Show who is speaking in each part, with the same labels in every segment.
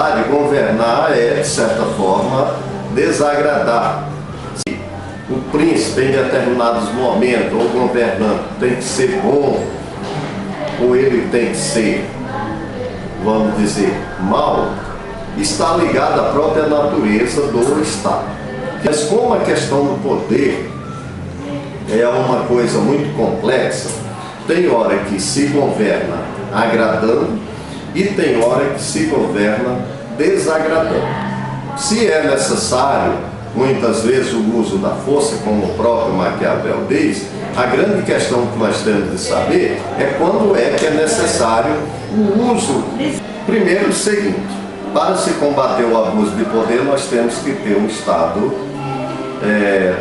Speaker 1: verdade, governar é, de certa forma, desagradar. Se o príncipe, em determinados momentos, ou o governante, tem que ser bom, ou ele tem que ser, vamos dizer, mau, está ligado à própria natureza do Estado. Mas como a questão do poder é uma coisa muito complexa, tem hora que se governa agradando e tem hora que se governa desagradando. Se é necessário, muitas vezes, o uso da força, como o próprio Maquiavel diz, a grande questão que nós temos de saber é quando é que é necessário o uso. Primeiro, o seguinte: para se combater o abuso de poder, nós temos que ter um Estado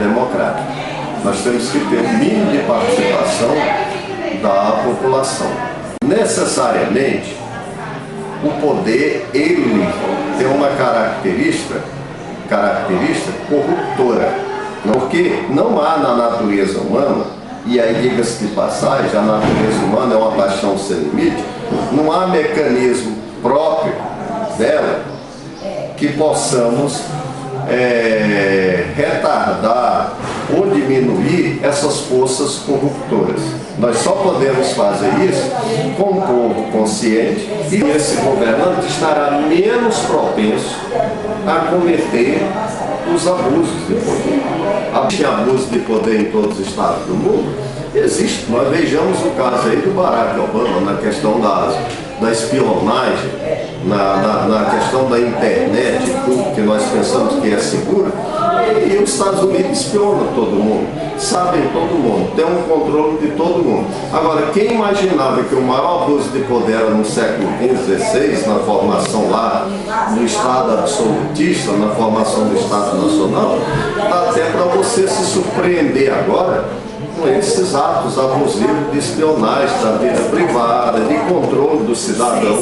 Speaker 1: democrático. Nós temos que ter um mínimo de participação da população. Necessariamente, o poder, ele tem uma característica corruptora, porque não há na natureza humana, e aí diga-se de passagem, a natureza humana é uma paixão sem limite, não há mecanismo próprio dela que possamos retardar ou diminuir essas forças corruptoras. Nós só podemos fazer isso com um povo consciente, e esse governante estará menos propenso a cometer os abusos de poder. Existe abuso de poder em todos os estados do mundo? Existe. Nós vejamos o caso aí do Barack Obama, na questão da espionagem, na questão da internet, tudo que nós pensamos que é seguro, e os Estados Unidos espionam todo mundo, sabem todo mundo, tem um controle de todo mundo. Agora, quem imaginava que o maior abuso de poder era no século XV, XVI, na formação lá do Estado absolutista, na formação do Estado Nacional, dá até para você se surpreender agora com esses atos abusivos de espionagem da vida privada, de controle do cidadão.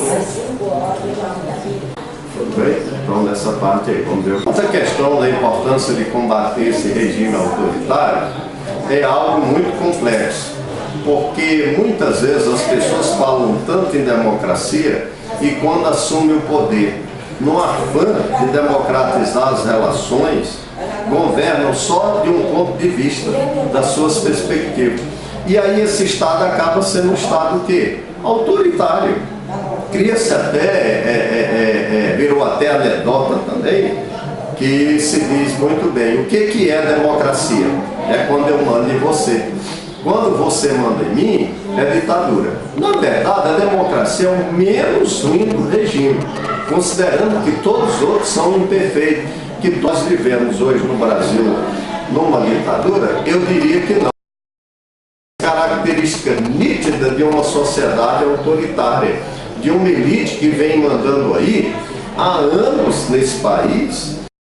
Speaker 1: Tudo bem? Então, nessa parte aí, vamos ver. Essa questão da importância de combater esse regime autoritário é algo muito complexo, porque muitas vezes as pessoas falam tanto em democracia e quando assumem o poder, no afã de democratizar as relações, governam só de um ponto de vista, das suas perspectivas. E aí esse Estado acaba sendo um Estado o quê? Autoritário. Cria-se até, virou até anedota também, que se diz muito bem, o que é democracia? É quando eu mando em você. Quando você manda em mim, é ditadura. Na verdade, a democracia é o menos ruim do regime, considerando que todos os outros são imperfeitos. Que nós vivemos hoje no Brasil numa ditadura, eu diria que não. Característica nítida de uma sociedade autoritária, de uma elite que vem mandando aí há anos nesse país,